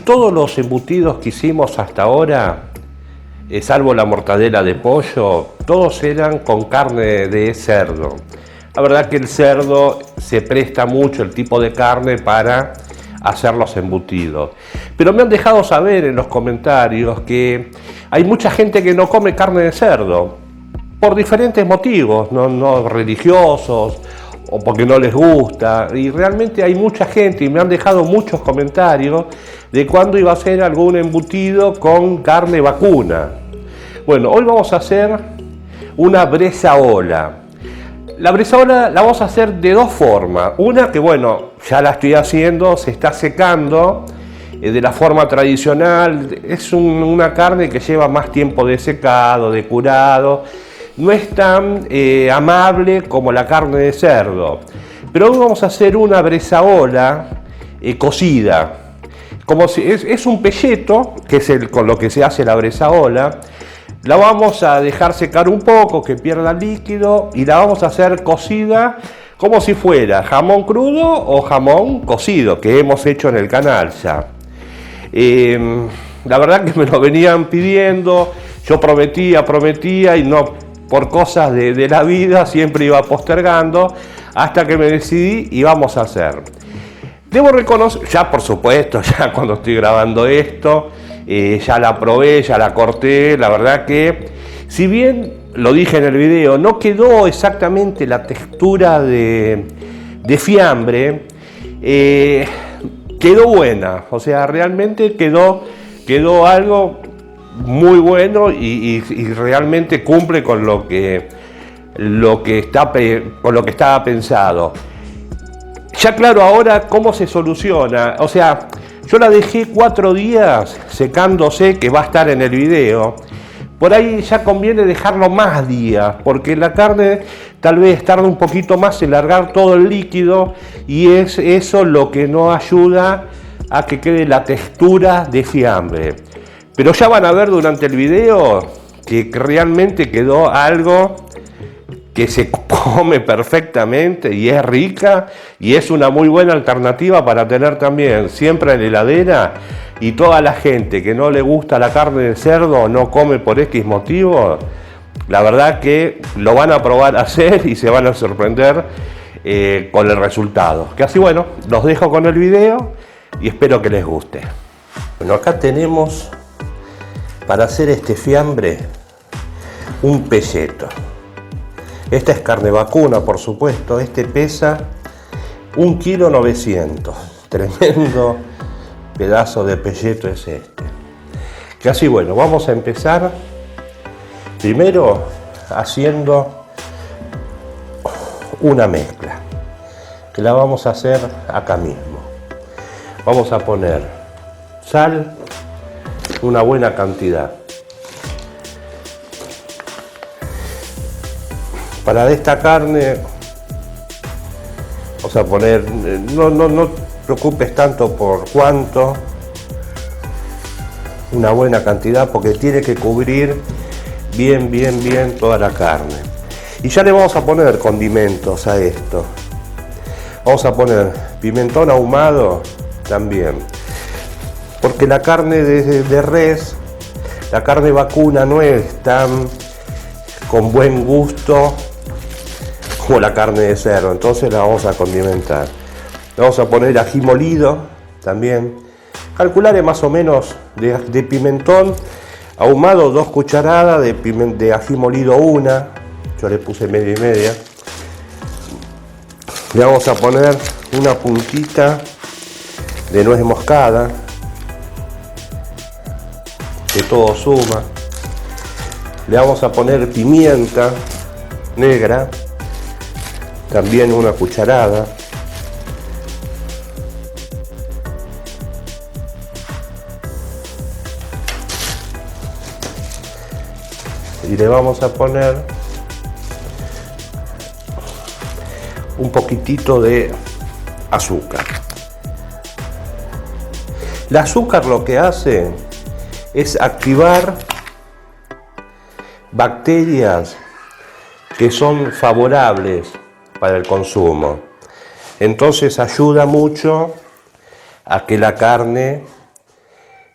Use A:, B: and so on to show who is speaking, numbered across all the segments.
A: todos los embutidos que hicimos hasta ahora, salvo la mortadela de pollo, todos eran con carne de cerdo. La verdad que el cerdo se presta mucho, el tipo de carne, para hacer los embutidos. Pero me han dejado saber en los comentarios que hay mucha gente que no come carne de cerdo por diferentes motivos, no religiosos o porque no les gusta, y realmente hay mucha gente, y me han dejado muchos comentarios de cuándo iba a hacer algún embutido con carne vacuna. Bueno, hoy vamos a hacer una bresaola. La bresaola la vamos a hacer de dos formas. Una que, bueno, ya la estoy haciendo, se está secando de la forma tradicional. Es una carne que lleva más tiempo de secado, de curado. No es tan amable como la carne de cerdo. Pero hoy vamos a hacer una bresaola cocida. Como si es un pelleto, que es con lo que se hace la bresaola. La vamos a dejar secar un poco, que pierda líquido, y la vamos a hacer cocida como si fuera jamón crudo o jamón cocido, que hemos hecho en el canal ya. La verdad que me lo venían pidiendo, yo prometía y no, por cosas de la vida siempre iba postergando, hasta que me decidí y vamos a hacer. Debo reconocer, ya por supuesto, ya cuando estoy grabando esto, ya la probé, ya la corté. La verdad que, si bien lo dije en el video, no quedó exactamente la textura de fiambre, quedó buena. O sea, realmente quedó algo muy bueno y realmente cumple con lo que estaba pensado. Ya claro, ahora cómo se soluciona. O sea, yo la dejé 4 días secándose, que va a estar en el video. Por ahí ya conviene dejarlo más días, porque la carne tal vez tarda un poquito más en largar todo el líquido, y es eso lo que no ayuda a que quede la textura de fiambre. Pero ya van a ver durante el video que realmente quedó algo que se come perfectamente y es rica, y es una muy buena alternativa para tener también siempre en la heladera. Y toda la gente que no le gusta la carne de cerdo o no come por X motivo, la verdad que lo van a probar a hacer y se van a sorprender con el resultado. Que así, bueno, los dejo con el video y espero que les guste. Bueno, acá tenemos para hacer este fiambre un pelleto. Esta es carne vacuna, por supuesto. Este pesa 1,9 kg. Tremendo pedazo de pelleto es este. Que así, bueno, vamos a empezar primero haciendo una mezcla, que la vamos a hacer acá mismo. Vamos a poner sal, una buena cantidad. Para esta carne vamos a poner, no preocupes tanto por cuánto, una buena cantidad, porque tiene que cubrir bien toda la carne. Y ya le vamos a poner condimentos a esto. Vamos a poner pimentón ahumado también, porque la carne de res, la carne vacuna, no es tan con buen gusto como la carne de cerdo, entonces la vamos a condimentar. Le vamos a poner ají molido también. Calcularé más o menos de pimentón ahumado 2 cucharadas, de ají molido 1. Yo le puse media y media. Le vamos a poner una puntita de nuez moscada, que todo suma. Le vamos a poner pimienta negra, también 1 cucharada. Y le vamos a poner un poquitito de azúcar. El azúcar lo que hace es activar bacterias que son favorables para el consumo. Entonces ayuda mucho a que la carne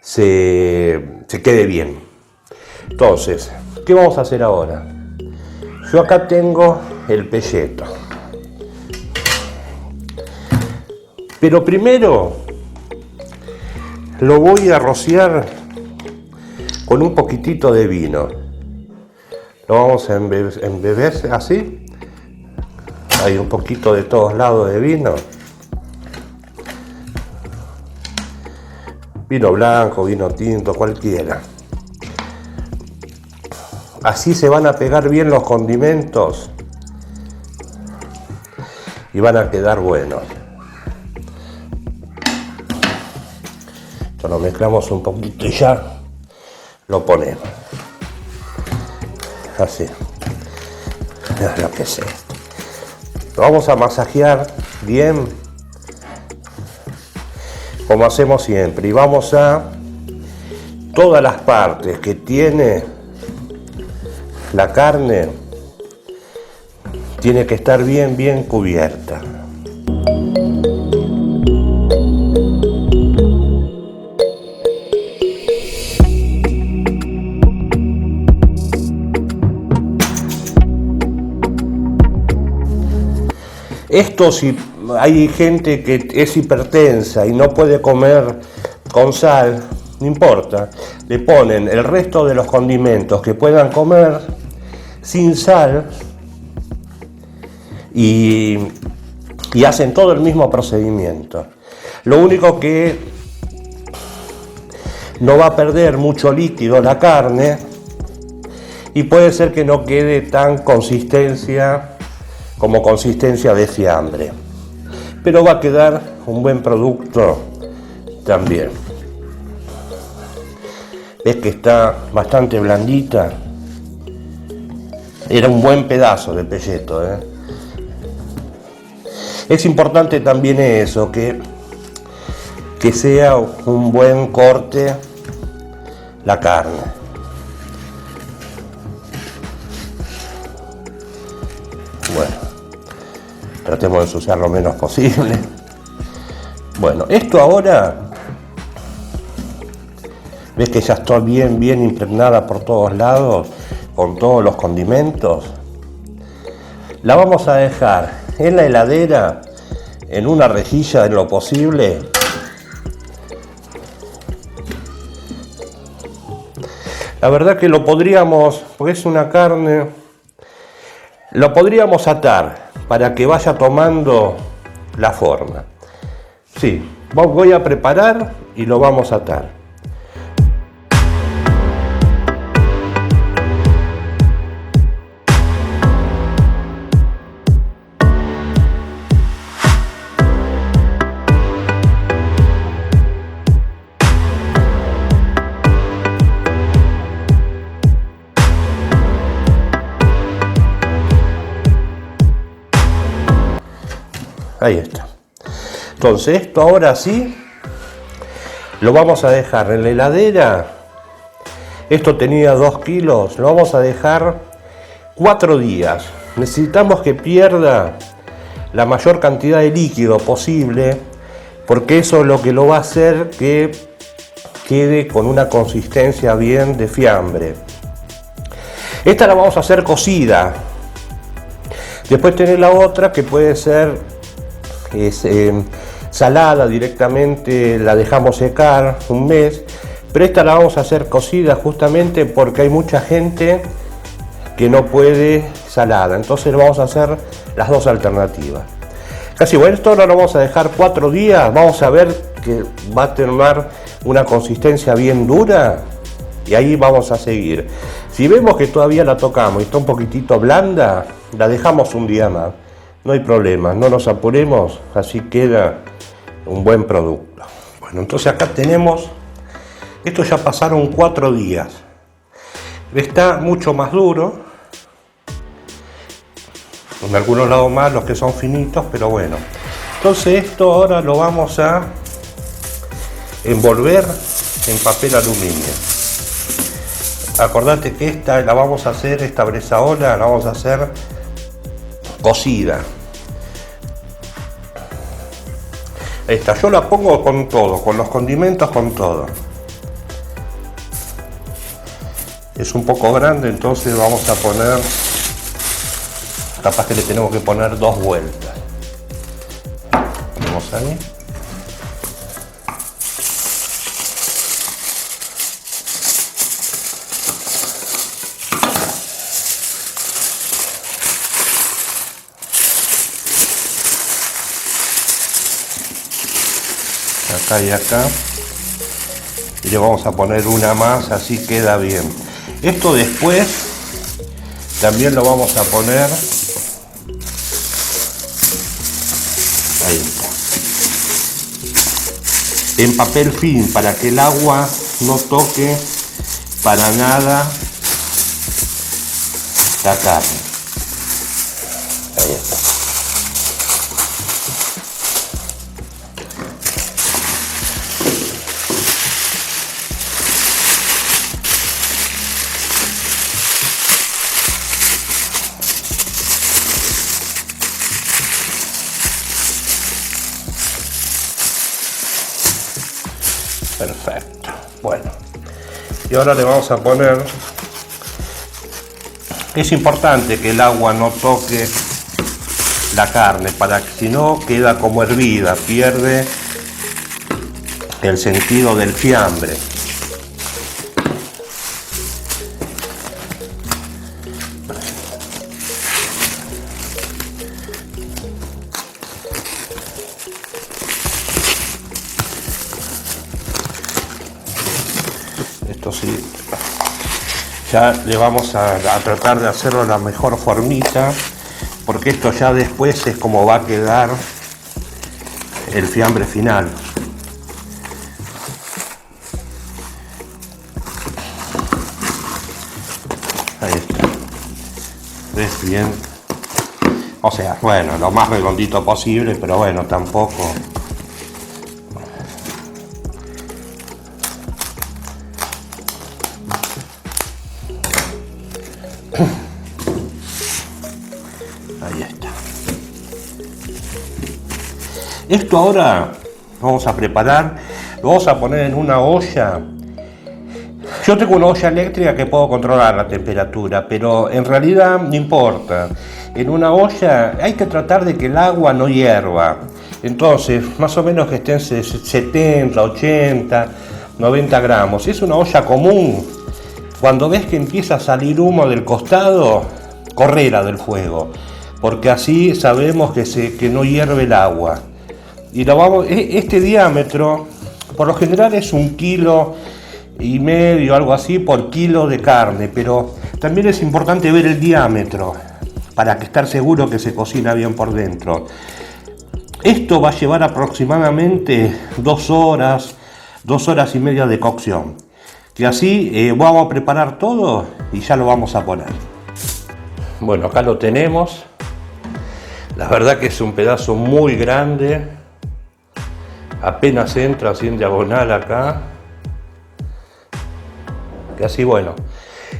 A: se quede bien. Entonces, ¿qué vamos a hacer ahora? Yo acá tengo el pelleto. Pero primero lo voy a rociar con un poquitito de vino. Lo vamos a embeber así. Hay un poquito de todos lados de vino. Vino blanco, vino tinto, cualquiera. Así se van a pegar bien los condimentos y van a quedar buenos. Esto lo mezclamos un poquito y ya lo ponemos. Así. Es lo que sé. Lo vamos a masajear bien, como hacemos siempre, y vamos a todas las partes que tiene la carne, tiene que estar bien cubierta. Esto, si hay gente que es hipertensa y no puede comer con sal, no importa, le ponen el resto de los condimentos que puedan comer sin sal y hacen todo el mismo procedimiento. Lo único que no va a perder mucho líquido la carne y puede ser que no quede tan consistencia como consistencia de fiambre, pero va a quedar un buen producto también. Ves que está bastante blandita. Era un buen pedazo de pelleto, ¿eh? Es importante también eso, que sea un buen corte la carne. Bueno, tratemos de ensuciar lo menos posible. Bueno, esto ahora, ves que ya está bien impregnada por todos lados, con todos los condimentos. La vamos a dejar en la heladera, en una rejilla en lo posible. La verdad que lo podríamos, porque es una carne, lo podríamos atar para que vaya tomando la forma. Sí, voy a preparar y lo vamos a atar. Ahí está. Entonces esto ahora sí lo vamos a dejar en la heladera. Esto tenía 2 kilos, lo vamos a dejar 4 días. Necesitamos que pierda la mayor cantidad de líquido posible, porque eso es lo que lo va a hacer que quede con una consistencia bien de fiambre. Esta la vamos a hacer cocida. Después tenés la otra que puede ser salada directamente, la dejamos secar un mes, pero esta la vamos a hacer cocida justamente porque hay mucha gente que no puede salada, entonces vamos a hacer las dos alternativas. Casi bueno, esto ahora lo vamos a dejar 4 días, vamos a ver que va a tener una consistencia bien dura y ahí vamos a seguir. Si vemos que todavía la tocamos y está un poquitito blanda, la dejamos un día más. No hay problema, no nos apuremos, así queda un buen producto. Bueno, entonces acá tenemos, esto ya pasaron 4 días. Está mucho más duro, en algunos lados más los que son finitos, pero bueno. Entonces esto ahora lo vamos a envolver en papel aluminio. Acordate que esta la vamos a hacer, esta bresaola la vamos a hacer cocida. Esta yo la pongo con todo, con los condimentos, con todo. es un poco grande, entonces vamos a poner, capaz que le tenemos que poner 2 vueltas. Ponemos ahí. Acá y acá. Y le vamos a poner una más, así queda bien. Esto después también lo vamos a poner, ahí está, en papel film, para que el agua no toque para nada la carne. Ahí está. Perfecto. Bueno, y ahora le vamos a poner, es importante que el agua no toque la carne, para que si no queda como hervida, pierde el sentido del fiambre. Esto sí, ya le vamos a tratar de hacerlo de la mejor formita, porque esto ya después es como va a quedar el fiambre final. Ahí está. ¿Ves bien? O sea, bueno, lo más redondito posible, pero bueno, tampoco. Ahí está. Esto ahora vamos a preparar, lo vamos a poner en una olla. Yo tengo una olla eléctrica que puedo controlar la temperatura, pero en realidad no importa. En una olla hay que tratar de que el agua no hierva. Entonces, más o menos que estén 70, 80, 90 gramos. Si es una olla común, cuando ves que empieza a salir humo del costado, correla del fuego, porque así sabemos que no hierve el agua. Y este diámetro, por lo general es 1,5 kilos, algo así, por kilo de carne, pero también es importante ver el diámetro para estar seguro que se cocina bien por dentro. Esto va a llevar aproximadamente 2 horas, 2 horas y media de cocción. Y así vamos a preparar todo y ya lo vamos a poner. Bueno, acá lo tenemos. La verdad que es un pedazo muy grande. Apenas entra así en diagonal acá. Que así, bueno.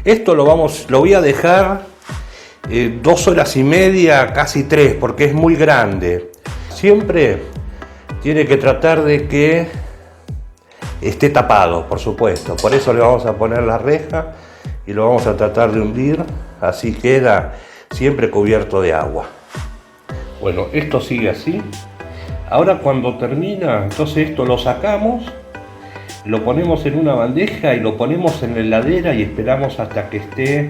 A: Esto lo voy a dejar 2 horas y media, casi 3, porque es muy grande. Siempre tiene que tratar de que esté tapado, por supuesto. Por eso le vamos a poner la reja y lo vamos a tratar de hundir. Así queda siempre cubierto de agua. Bueno, esto sigue así. Ahora cuando termina, entonces esto lo sacamos, lo ponemos en una bandeja y lo ponemos en la heladera y esperamos hasta que esté,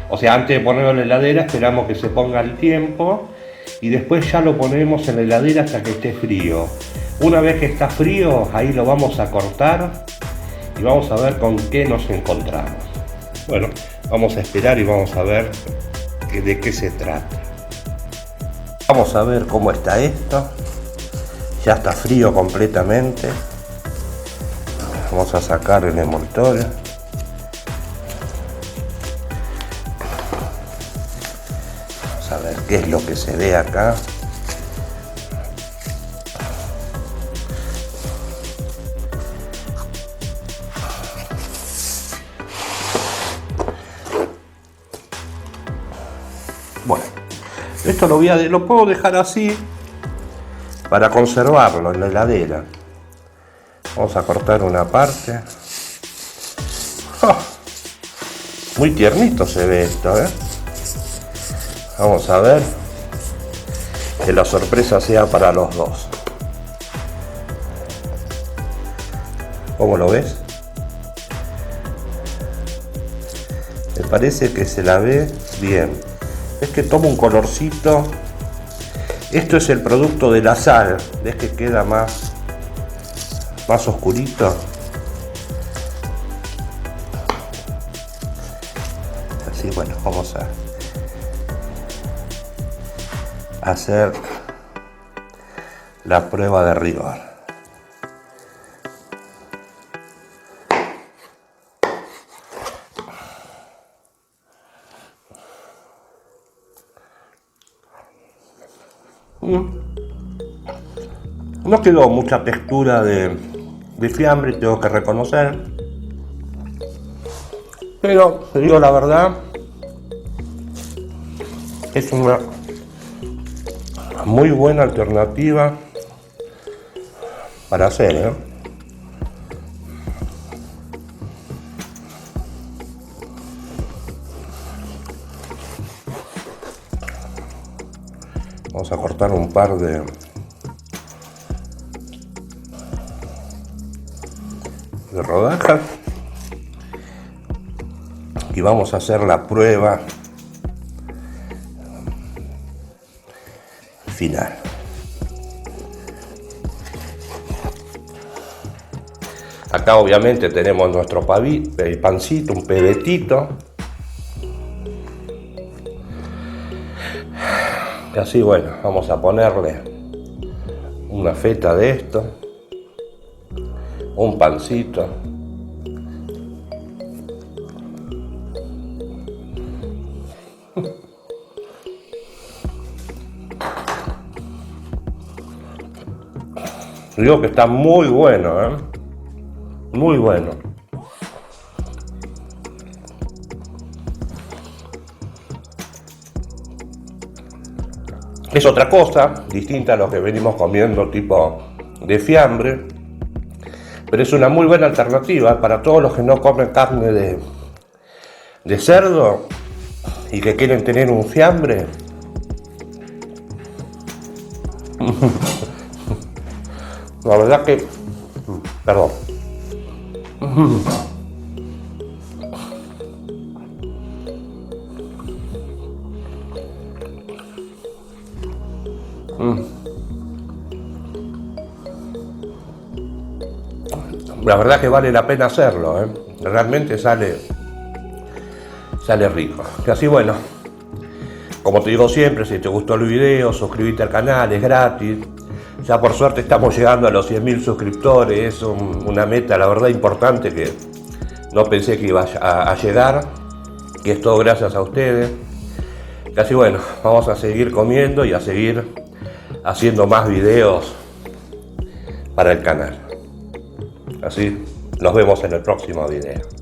A: o sea, antes de ponerlo en la heladera esperamos que se ponga el tiempo y después ya lo ponemos en la heladera hasta que esté frío. Una vez que está frío, ahí lo vamos a cortar y vamos a ver con qué nos encontramos. Bueno, vamos a esperar y vamos a ver de qué se trata. Vamos a ver cómo está esto. Ya está frío completamente. Vamos a sacar el envoltorio. Vamos a ver qué es lo que se ve acá. Bueno, esto lo puedo dejar así para conservarlo en la heladera. Vamos a cortar una parte. ¡Oh! Muy tiernito se ve esto, ¿eh? Vamos a ver que la sorpresa sea para los dos. ¿Cómo lo ves? Me parece que se la ve bien. Es que toma un colorcito. Esto es el producto de la sal. ¿Ves que queda más oscurito? Así, bueno, vamos a hacer la prueba de rigor. No quedó mucha textura de fiambre, tengo que reconocer, pero te digo la verdad, es una muy buena alternativa para hacer, ¿eh? Vamos a cortar un par de rodajas y vamos a hacer la prueba final. Acá obviamente tenemos nuestro pancito, un pedetito. Y así, bueno, vamos a ponerle una feta de esto, un pancito. Digo que está muy bueno, ¿eh? Muy bueno. Es otra cosa, distinta a lo que venimos comiendo, tipo de fiambre, pero es una muy buena alternativa para todos los que no comen carne de cerdo y que quieren tener un fiambre. La verdad que... Perdón. La verdad que vale la pena hacerlo, ¿eh? Realmente sale rico. Y así, bueno, como te digo siempre, si te gustó el video, suscríbete al canal, es gratis. Ya por suerte estamos llegando a los 100.000 suscriptores, es una meta, la verdad, importante que no pensé que iba a llegar, y es todo gracias a ustedes. Y así, bueno, vamos a seguir comiendo y a seguir haciendo más videos para el canal. Así, nos vemos en el próximo video.